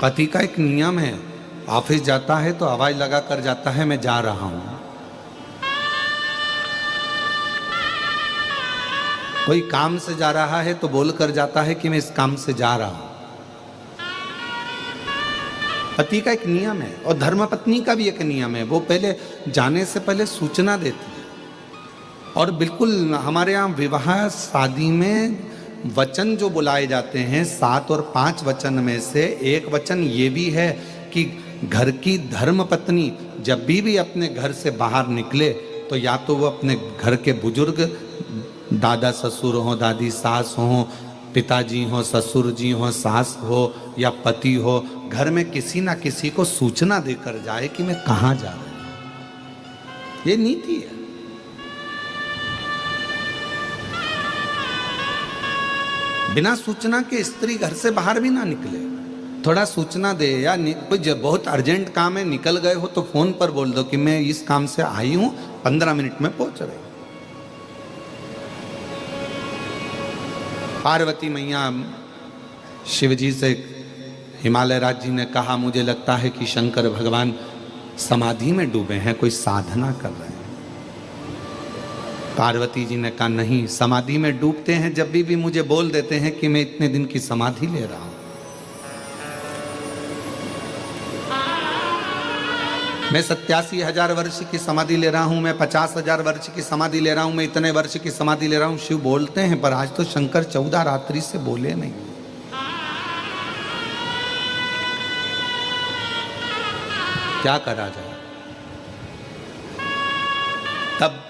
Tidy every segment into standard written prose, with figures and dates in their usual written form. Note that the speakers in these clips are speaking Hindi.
पति का एक नियम है, ऑफिस जाता है तो आवाज लगा कर जाता है मैं जा रहा हूं। कोई काम से जा रहा है तो बोल कर जाता है कि मैं इस काम से जा रहा हूं। पति का एक नियम है और धर्मपत्नी का भी एक नियम है, वो पहले जाने से पहले सूचना देती है। और बिल्कुल हमारे यहाँ विवाह शादी में वचन जो बुलाए जाते हैं 7 और 5 वचन में से एक वचन ये भी है कि घर की धर्मपत्नी जब भी अपने घर से बाहर निकले तो या तो वो अपने घर के बुजुर्ग, दादा ससुर हो, दादी सास हो, पिताजी हो, ससुर जी हो, सास हो या पति हो, घर में किसी ना किसी को सूचना देकर जाए कि मैं कहाँ जा रहा हूं। ये नीति है। बिना सूचना के स्त्री घर से बाहर भी ना निकले। थोड़ा सूचना दे या कोई बहुत अर्जेंट काम है, निकल गए हो तो फोन पर बोल दो कि मैं इस काम से आई हूं, 15 मिनट में पहुंच रही। पार्वती मैया शिवजी से, हिमालय राज जी ने कहा मुझे लगता है कि शंकर भगवान समाधि में डूबे हैं, कोई साधना कर रहे हैं। पार्वती जी ने कहा नहीं, समाधि में डूबते हैं जब भी मुझे बोल देते हैं कि मैं इतने दिन की समाधि ले रहा हूं। मैं 87,000 वर्ष की समाधि ले रहा हूं, मैं 50,000 वर्ष की समाधि ले रहा हूं, मैं इतने वर्ष की समाधि ले रहा हूं। शिव बोलते हैं पर आज तो शंकर 14 रात्रि से बोले नहीं। क्या करा जाए? तब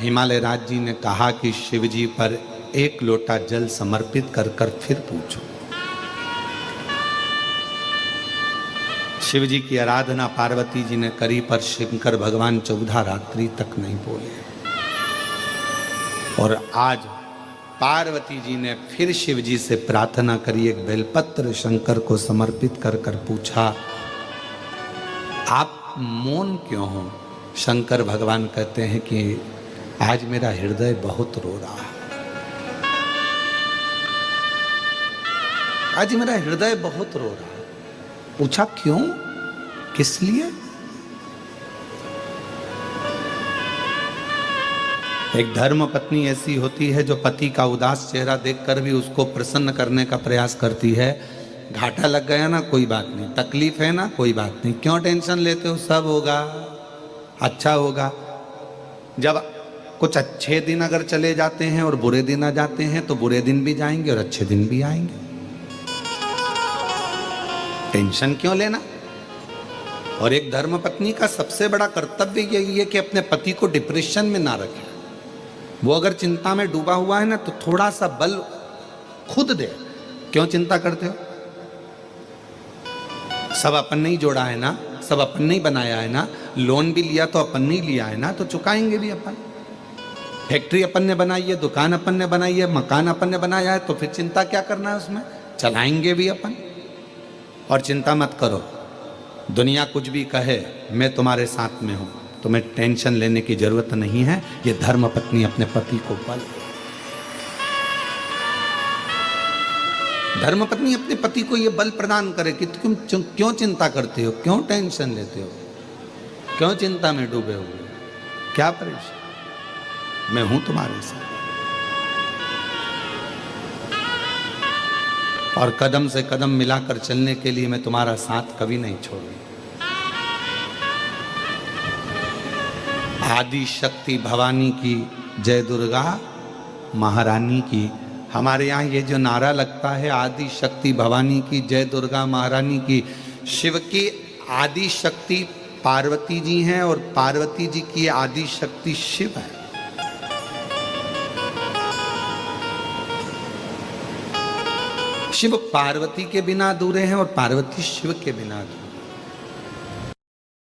हिमालय राज जी ने कहा कि शिव जी पर 1 लोटा जल समर्पित कर फिर पूछो। शिव जी की आराधना पार्वती जी ने करी पर शंकर भगवान 14 रात्रि तक नहीं बोले। और आज पार्वती जी ने फिर शिव जी से प्रार्थना करी, एक बेलपत्र शंकर को समर्पित कर पूछा आप मौन क्यों हो? शंकर भगवान कहते हैं कि आज मेरा हृदय बहुत रो रहा है। आज मेरा हृदय बहुत रो रहा है। पूछा क्यों, किस लिए? एक धर्म पत्नी ऐसी होती है जो पति का उदास चेहरा देखकर भी उसको प्रसन्न करने का प्रयास करती है। घाटा लग गया ना, कोई बात नहीं, तकलीफ है ना, कोई बात नहीं, क्यों टेंशन लेते हो, सब होगा, अच्छा होगा। जब कुछ अच्छे दिन अगर चले जाते हैं और बुरे दिन आ जाते हैं तो बुरे दिन भी जाएंगे और अच्छे दिन भी आएंगे। टेंशन क्यों लेना? और एक धर्मपत्नी का सबसे बड़ा कर्तव्य यही है कि अपने पति को डिप्रेशन में ना रखे। वो अगर चिंता में डूबा हुआ है ना तो थोड़ा सा बल खुद दे। क्यों चिंता करते हो? सब अपन ने ही जोड़ा है ना, सब अपन ने ही बनाया है ना, लोन भी लिया तो अपन ने ही लिया है ना, तो चुकाएंगे भी अपन। फैक्ट्री अपन ने बनाई है, दुकान अपन ने बनाई है, मकान अपन ने बनाया है, तो फिर चिंता क्या करना है उसमें, चलाएंगे भी अपन। और चिंता मत करो, दुनिया कुछ भी कहे मैं तुम्हारे साथ में हूं, तुम्हें टेंशन लेने की जरूरत नहीं है। ये धर्म पत्नी अपने पति को बल, धर्म पत्नी अपने पति को ये बल प्रदान करे कि तुम क्यों चिंता करते हो, क्यों टेंशन लेते हो, क्यों चिंता में डूबे हुए, क्या परेशान, मैं हूं तुम्हारे साथ। और कदम से कदम मिलाकर चलने के लिए मैं तुम्हारा साथ कभी नहीं छोड़ूंगा। आदि शक्ति भवानी की जय, दुर्गा महारानी की। हमारे यहाँ ये जो नारा लगता है आदि शक्ति भवानी की जय, दुर्गा महारानी की, शिव की आदि शक्ति पार्वती जी हैं और पार्वती जी की आदि शक्ति शिव है। शिव पार्वती के बिना अधूरे हैं और पार्वती शिव के बिना अधूरे।